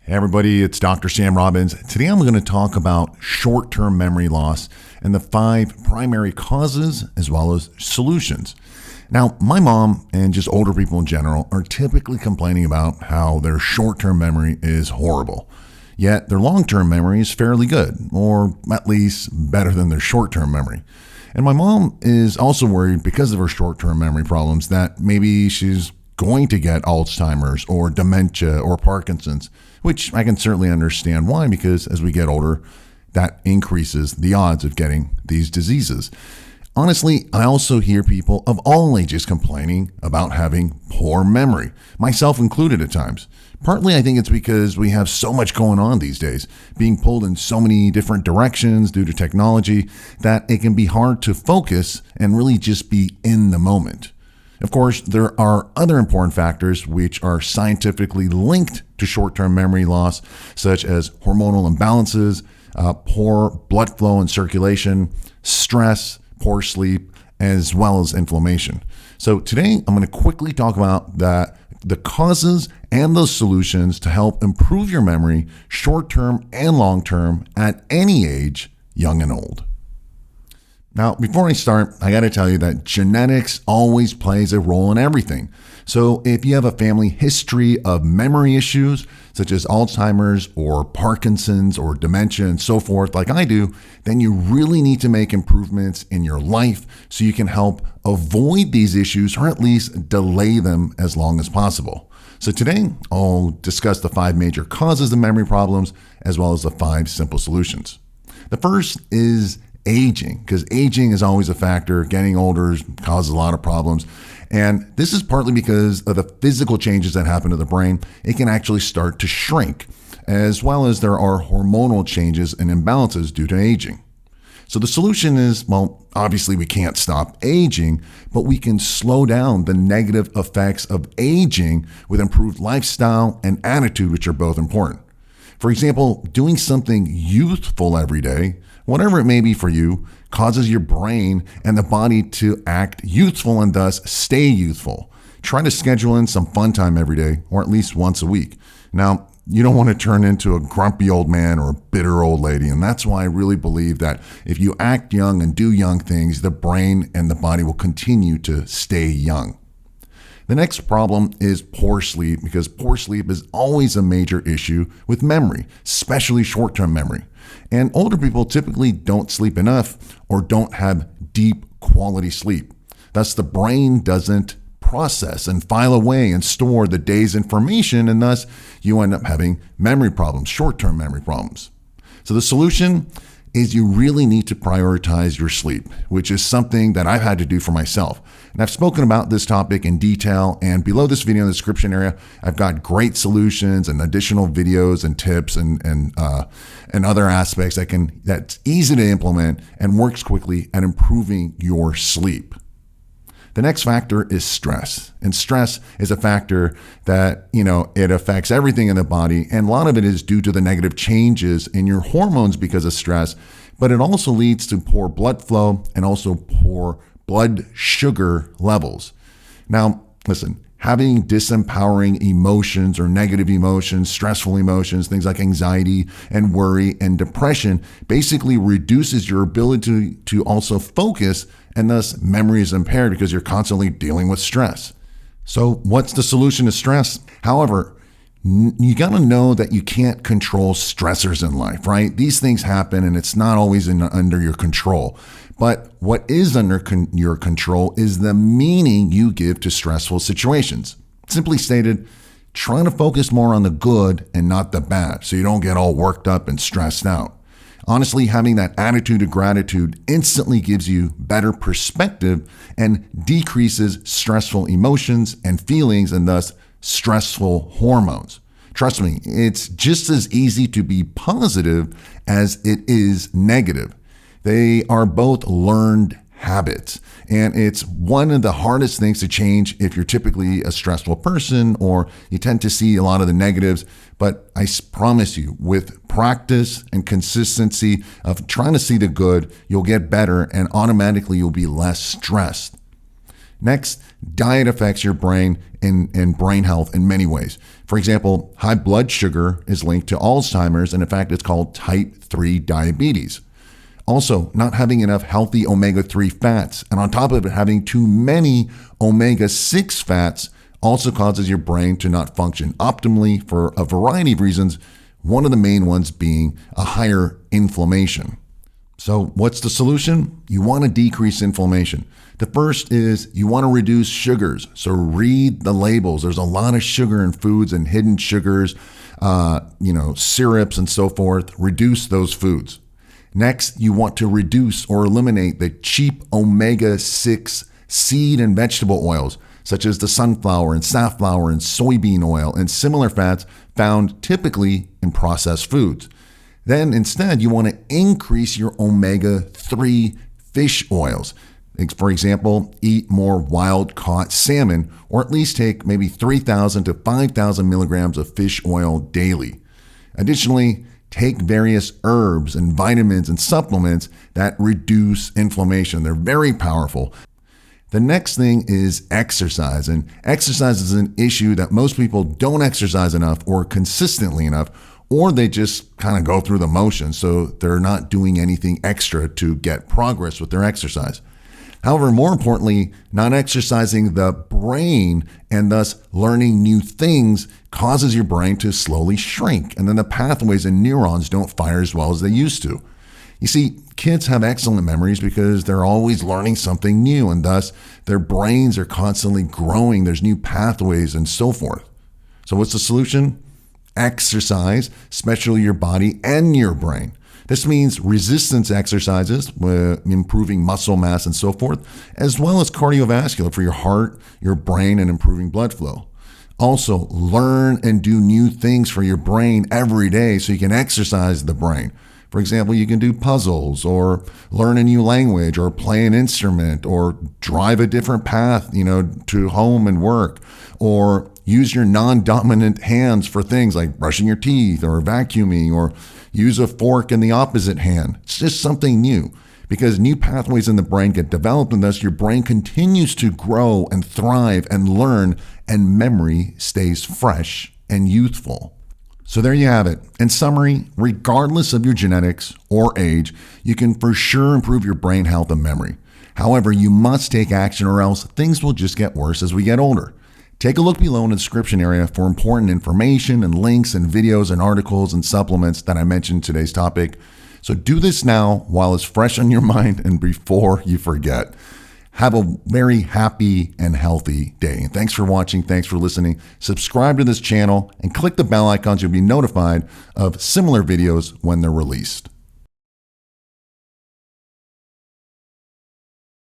Hey everybody, it's Dr. Sam Robbins. Today I'm going to talk about short-term memory loss and the 5 primary causes as well as solutions. Now, my mom and just older people in general are typically complaining about how their short-term memory is horrible. Yet their long-term memory is fairly good, or at least better than their short-term memory. And my mom is also worried because of her short-term memory problems that maybe she's going to get Alzheimer's or dementia or Parkinson's, which I can certainly understand why, because as we get older, that increases the odds of getting these diseases. Honestly, I also hear people of all ages complaining about having poor memory, myself included at times. Partly, I think it's because we have so much going on these days, being pulled in so many different directions due to technology, that it can be hard to focus and really just be in the moment. Of course, there are other important factors which are scientifically linked to short-term memory loss, such as hormonal imbalances, poor blood flow and circulation, stress, poor sleep, as well as inflammation. So today, I'm going to quickly talk about the causes and those solutions to help improve your memory short-term and long-term at any age, young and old. Now, before I start, I got to tell you that genetics always plays a role in everything. So if you have a family history of memory issues, such as Alzheimer's or Parkinson's or dementia and so forth, like I do, then you really need to make improvements in your life so you can help avoid these issues or at least delay them as long as possible. So today, I'll discuss the 5 major causes of memory problems as well as the 5 simple solutions. The first is aging, because aging is always a factor. Getting older causes a lot of problems. And this is partly because of the physical changes that happen to the brain. It can actually start to shrink, as well as there are hormonal changes and imbalances due to aging. So the solution is, well, obviously we can't stop aging, but we can slow down the negative effects of aging with improved lifestyle and attitude, which are both important. For example, doing something youthful every day, whatever it may be for you, causes your brain and the body to act youthful and thus stay youthful. Try to schedule in some fun time every day, or at least once a week. Now, you don't want to turn into a grumpy old man or a bitter old lady, and that's why I really believe that if you act young and do young things, the brain and the body will continue to stay young. The next problem is poor sleep, because poor sleep is always a major issue with memory, especially short-term memory. And older people typically don't sleep enough or don't have deep quality sleep. Thus, the brain doesn't process and file away and store the day's information, and thus you end up having memory problems, short-term memory problems. So the solution is you really need to prioritize your sleep, which is something that I've had to do for myself. And I've spoken about this topic in detail, and below this video in the description area, I've got great solutions and additional videos and tips and other aspects that's easy to implement and works quickly at improving your sleep. The next factor is stress. And stress is a factor that, it affects everything in the body. And a lot of it is due to the negative changes in your hormones because of stress. But it also leads to poor blood flow and also poor blood sugar levels. Now, listen, having disempowering emotions or negative emotions, stressful emotions, things like anxiety and worry and depression basically reduces your ability to also focus, and thus memory is impaired because you're constantly dealing with stress. So what's the solution to stress? However, you got to know that you can't control stressors in life, right? These things happen and it's not always under your control. But what is under your control is the meaning you give to stressful situations. Simply stated, trying to focus more on the good and not the bad so you don't get all worked up and stressed out. Honestly, having that attitude of gratitude instantly gives you better perspective and decreases stressful emotions and feelings and thus stressful hormones. Trust me, it's just as easy to be positive as it is negative. They are both learned habits, and it's one of the hardest things to change if you're typically a stressful person or you tend to see a lot of the negatives. But I promise you, with practice and consistency of trying to see the good, you'll get better and automatically you'll be less stressed. Next, diet affects your brain and brain health in many ways. For example, high blood sugar is linked to Alzheimer's, and in fact, it's called type 3 diabetes. Also, not having enough healthy omega-3 fats, and on top of it, having too many omega-6 fats also causes your brain to not function optimally for a variety of reasons, one of the main ones being a higher inflammation. So what's the solution? You want to decrease inflammation. The first is you want to reduce sugars. So read the labels. There's a lot of sugar in foods and hidden sugars, syrups and so forth. Reduce those foods. Next, you want to reduce or eliminate the cheap omega-6 seed and vegetable oils, such as the sunflower and safflower and soybean oil and similar fats found typically in processed foods. Then instead, you want to increase your omega-3 fish oils. For example, eat more wild-caught salmon, or at least take maybe 3,000 to 5,000 milligrams of fish oil daily. Additionally, take various herbs and vitamins and supplements that reduce inflammation. They're very powerful. The next thing is exercise, and exercise is an issue that most people don't exercise enough or consistently enough, or they just kind of go through the motions, so they're not doing anything extra to get progress with their exercise. However, more importantly, not exercising the brain and thus learning new things causes your brain to slowly shrink, and then the pathways and neurons don't fire as well as they used to. You see, kids have excellent memories because they're always learning something new, and thus their brains are constantly growing. There's new pathways and so forth. So what's the solution? Exercise, especially your body and your brain. This means resistance exercises, improving muscle mass and so forth, as well as cardiovascular for your heart, your brain, and improving blood flow. Also, learn and do new things for your brain every day so you can exercise the brain. For example, you can do puzzles or learn a new language or play an instrument or drive a different path, to home and work, or use your non-dominant hands for things like brushing your teeth or vacuuming, or use a fork in the opposite hand. It's just something new because new pathways in the brain get developed, and thus your brain continues to grow and thrive and learn, and memory stays fresh and youthful. So there you have it. In summary, regardless of your genetics or age, you can for sure improve your brain health and memory. However, you must take action or else things will just get worse as we get older. Take a look below in the description area for important information and links and videos and articles and supplements that I mentioned in today's topic. So do this now while it's fresh on your mind and before you forget. Have a very happy and healthy day. And thanks for watching. Thanks for listening. Subscribe to this channel and click the bell icon so you'll be notified of similar videos when they're released.